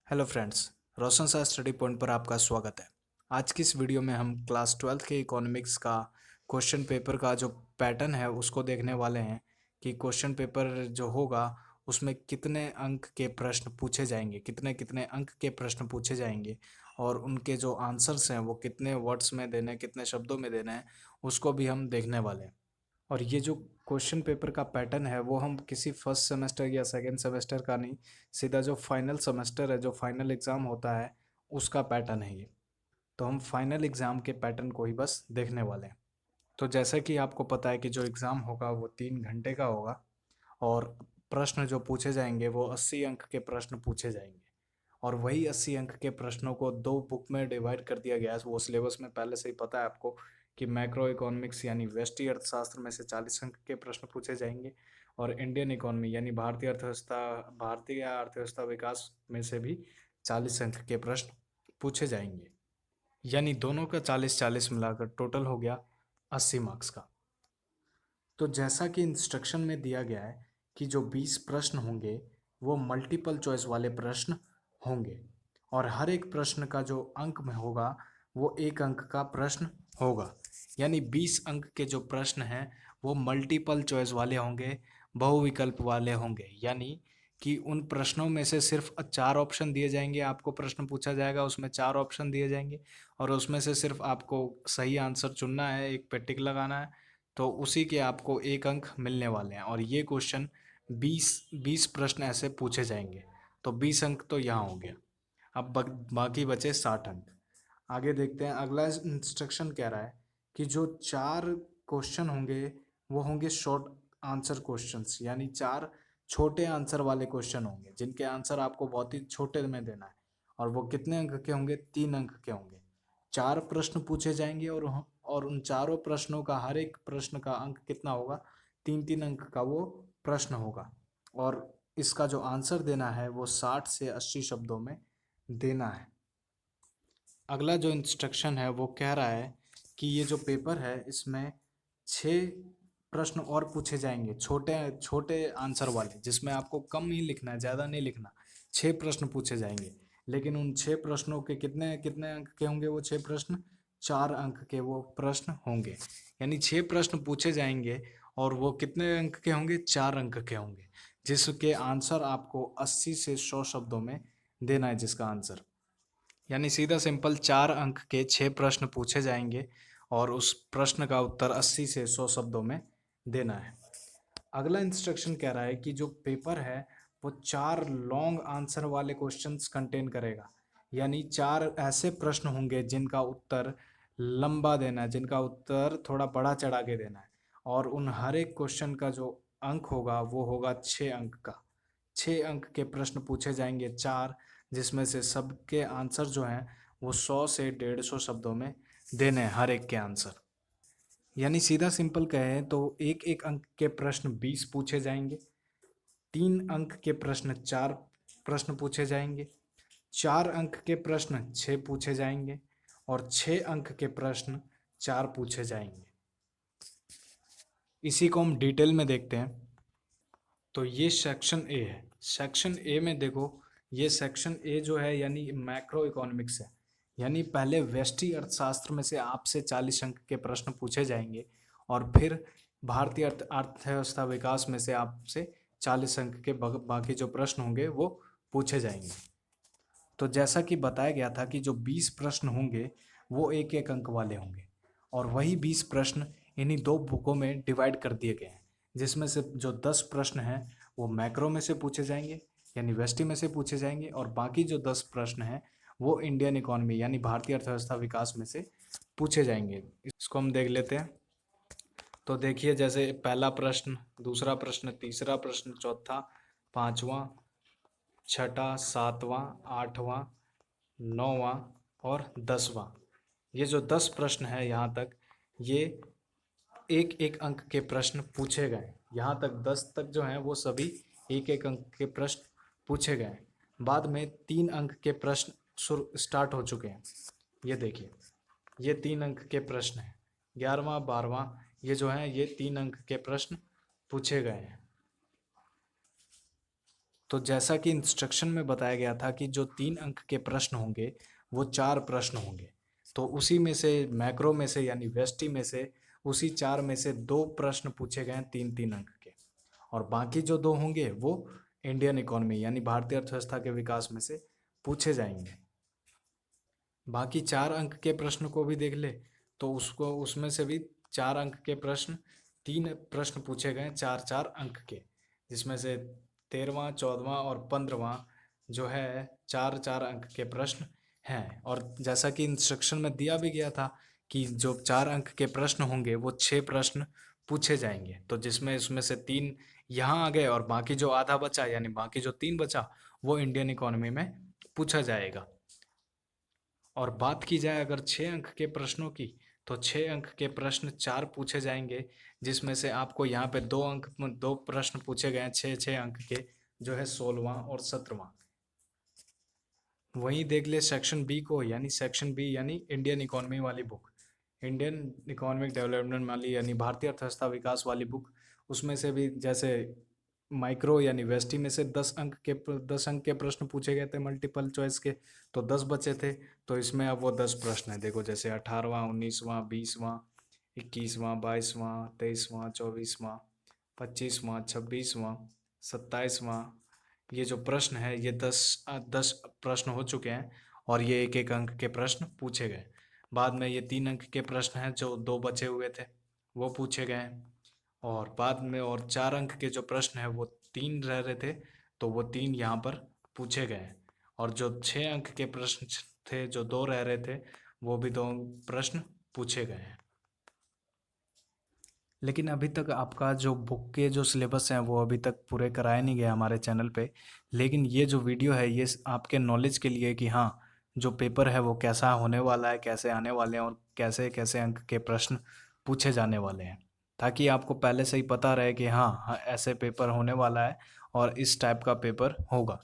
Hello friends, रोशन सा study point पर आपका स्वागत है। आज की इस वीडियो में हम क्लास 12th के इकोनॉमिक्स का क्वेश्चन पेपर का जो पैटर्न है उसको देखने वाले हैं कि क्वेश्चन पेपर जो होगा उसमें कितने अंक के प्रश्न पूछे जाएंगे, कितने कितने अंक के प्रश्न पूछे जाएंगे और उनके जो आंसर्स हैं वो कितने वर्ड्स में देने, कितने शब्दों में देने हैं, उसको भी हम देखने वाले हैं। और ये जो क्वेश्चन पेपर का पैटर्न है वो हम किसी फर्स्ट सेमेस्टर या सेकेंड सेमेस्टर का नहीं, सीधा जो फाइनल सेमेस्टर है, जो फाइनल एग्ज़ाम होता है उसका पैटर्न है ये। तो हम फाइनल एग्ज़ाम के पैटर्न को ही बस देखने वाले हैं। तो जैसा कि आपको पता है कि जो एग्ज़ाम होगा वो 3 घंटे का होगा और प्रश्न जो पूछे जाएंगे वो 80 अंक के प्रश्न पूछे जाएंगे। और वही 80 अंक के प्रश्नों को दो बुक में डिवाइड कर दिया गया है। वो सिलेबस में पहले से ही पता है आपको कि मैक्रो इकोनॉमिक्स यानी व्यष्टि अर्थशास्त्र में से 40 अंक के प्रश्न पूछे जाएंगे और इंडियन इकोनॉमी यानी भारतीय अर्थव्यवस्था विकास में से भी 40 अंक के प्रश्न पूछे जाएंगे। यानी दोनों का 40-40 मिलाकर टोटल हो गया 80 मार्क्स का। तो जैसा कि इंस्ट्रक्शन में दिया गया है कि जो 20 प्रश्न होंगे वो मल्टीपल चॉइस वाले प्रश्न होंगे और हर एक प्रश्न का जो अंक में होगा वो 1 अंक का प्रश्न होगा। यानी 20 अंक के जो प्रश्न हैं वो मल्टीपल चॉइस वाले होंगे, बहुविकल्प वाले होंगे। यानी कि उन प्रश्नों में से सिर्फ 4 ऑप्शन दिए जाएंगे, आपको प्रश्न पूछा जाएगा उसमें 4 ऑप्शन दिए जाएंगे और उसमें से सिर्फ आपको सही आंसर चुनना है, एक पे टिक लगाना है, तो उसी के आपको 1 अंक मिलने वाले हैं। और ये क्वेश्चन 20 प्रश्न ऐसे पूछे जाएंगे। तो 20 अंक तो यहाँ हो गया। अब बाकी बचे 60 अंक। आगे देखते हैं, अगला इंस्ट्रक्शन कह रहा है कि जो 4 क्वेश्चन होंगे वो होंगे शॉर्ट आंसर क्वेश्चंस, यानी 4 छोटे आंसर वाले क्वेश्चन होंगे जिनके आंसर आपको बहुत ही छोटे में देना है। और वो कितने अंक के होंगे? 3 अंक के होंगे। 4 प्रश्न पूछे जाएंगे और उन चारों प्रश्नों का हर एक प्रश्न का अंक कितना होगा? 3-3 अंक का वो प्रश्न होगा और इसका जो आंसर देना है वो 60 से 80 शब्दों में देना है। अगला जो इंस्ट्रक्शन है वो कह रहा है कि ये जो पेपर है इसमें 6 प्रश्न और पूछे जाएंगे, छोटे छोटे आंसर वाले, जिसमें आपको कम ही लिखना है, ज़्यादा नहीं लिखना। 6 प्रश्न पूछे जाएंगे, लेकिन उन 6 प्रश्नों के कितने कितने अंक के होंगे? वो 6 प्रश्न 4 अंक के वो प्रश्न होंगे। यानी 6 प्रश्न पूछे जाएंगे और वो कितने अंक के होंगे? 4 अंक के होंगे, जिसके आंसर आपको 80 से 100 शब्दों में देना है जिसका आंसर। यानी सीधा सिंपल 4 अंक के 6 प्रश्न पूछे जाएंगे और उस प्रश्न का उत्तर 80 से 100 शब्दों में देना है। अगला इंस्ट्रक्शन कह रहा है कि जो पेपर है वो 4 लॉन्ग आंसर वाले क्वेश्चंस कंटेन करेगा। यानी 4 ऐसे प्रश्न होंगे जिनका उत्तर लंबा देना है, जिनका उत्तर थोड़ा बड़ा चढ़ा के देना है और उन हर एक क्वेश्चन का जो अंक होगा वो होगा 6 अंक का। 6 अंक के प्रश्न पूछे जाएंगे 4, जिसमें से सबके आंसर जो हैं वो 100 से 150 शब्दों में देने हैं हर एक के आंसर। यानी सीधा सिंपल कहें तो एक एक अंक के प्रश्न 20 पूछे जाएंगे, 3 अंक के प्रश्न 4 प्रश्न पूछे जाएंगे, 4 अंक के प्रश्न 6 पूछे जाएंगे और 6 अंक के प्रश्न 4 पूछे जाएंगे। इसी को हम डिटेल में देखते हैं। तो ये सेक्शन ए है। सेक्शन ए में देखो, ये सेक्शन ए जो है यानी मैक्रो इकोनॉमिक्स है। यानी पहले व्यष्टि अर्थशास्त्र में से आपसे 40 अंक के प्रश्न पूछे जाएंगे और फिर भारतीय अर्थव्यवस्था विकास में से आपसे 40 अंक के बाकी जो प्रश्न होंगे वो पूछे जाएंगे। तो जैसा कि बताया गया था कि जो 20 प्रश्न होंगे वो एक एक अंक वाले होंगे और वही 20 प्रश्न इन्हीं दो बुकों में डिवाइड कर दिए गए हैं, जिसमें से जो 10 प्रश्न हैं वो मैक्रो में से पूछे जाएंगे यानी व्यष्टि में से पूछे जाएंगे और बाकी जो 10 प्रश्न हैं वो इंडियन इकोनॉमी यानी भारतीय अर्थव्यवस्था विकास में से पूछे जाएंगे। इसको हम देख लेते हैं। तो देखिए, जैसे पहला प्रश्न, दूसरा प्रश्न, तीसरा प्रश्न, चौथा, पांचवा, छठा, सातवां, आठवां, नौवां और 10वां। ये जो 10 प्रश्न है यहाँ तक, ये एक एक अंक के प्रश्न पूछे गए। यहाँ तक 10 तक जो हैं वो सभी एक एक अंक के प्रश्न पूछे गए। बाद में 3 अंक के प्रश्न शुरू स्टार्ट हो चुके हैं। ये देखिए, ये 3 अंक के प्रश्न हैं। 11वां 12वां ये जो हैं ये 3 अंक के प्रश्न पूछे गए हैं। तो जैसा कि इंस्ट्रक्शन में बताया गया था कि जो 3 अंक के प्रश्न होंगे वो 4 प्रश्न होंगे। तो उसी में से मैक्रो में से यानी वेस्टी में से उसी 4 में से 2 प्रश्न पूछे गए हैं 3-3 अंक के, और बाकी जो 2 होंगे वो इंडियन इकोनॉमी यानी भारतीय अर्थव्यवस्था के विकास में से पूछे जाएंगे। बाकी 4 अंक के प्रश्न को भी देख ले तो उसको उसमें से भी 4 अंक के प्रश्न, 3 प्रश्न पूछे गए 4-4 अंक के, जिसमें से 13वां 14वां और 15वां जो है 4-4 अंक के प्रश्न हैं। और जैसा कि इंस्ट्रक्शन में दिया भी गया था कि जो 4 अंक के प्रश्न होंगे वो 6 प्रश्न पूछे जाएंगे, तो जिसमें इसमें से 3 यहाँ आ गए और बाकी जो आधा बचा यानी बाकी जो 3 बचा वो इंडियन इकोनॉमी में पूछा जाएगा। और बात की जाए अगर 6 अंक के प्रश्नों की, तो 6 अंक के प्रश्न 4 पूछे जाएंगे, जिसमें से आपको यहाँ पे 2 प्रश्न पूछे गए हैं 6-6 अंक के, जो है 16वां और 17वां। वहीं देख ले सेक्शन बी को, यानी सेक्शन बी यानी इंडियन इकोनॉमी वाली बुक, इंडियन इकोनॉमिक डेवलपमेंट वाली यानी भारतीय अर्थव्यवस्था विकास वाली बुक, उसमें से भी जैसे माइक्रो यानी वेस्टी में से 10 अंक के प्रश्न पूछे गए थे मल्टीपल चॉइस के, तो 10 बचे थे। तो इसमें अब वो 10 प्रश्न है, देखो जैसे 18वां 19वां 20वां 21वां 22वां 23वां 24वां 25वां 26वां 27वां, ये जो प्रश्न है ये 10 प्रश्न हो चुके हैं, और ये एक एक अंक के प्रश्न पूछे गए। बाद में ये 3 अंक के प्रश्न हैं जो 2 बचे हुए थे वो पूछे गए हैं, और बाद में और 4 अंक के जो प्रश्न हैं वो 3 रह रहे थे, तो वो 3 यहाँ पर पूछे गए हैं। और जो 6 अंक के प्रश्न थे जो 2 रह रहे थे वो भी 2 प्रश्न पूछे गए हैं। लेकिन अभी तक आपका जो बुक के जो सिलेबस हैं वो अभी तक पूरे कराए नहीं गए हमारे चैनल पे। लेकिन ये जो वीडियो है ये आपके नॉलेज के लिए कि हाँ, जो पेपर है वो कैसा होने वाला है, कैसे आने वाले हैं और कैसे कैसे अंक के प्रश्न पूछे जाने वाले हैं, ताकि आपको पहले से ही पता रहे कि हाँ हाँ ऐसे पेपर होने वाला है और इस टाइप का पेपर होगा।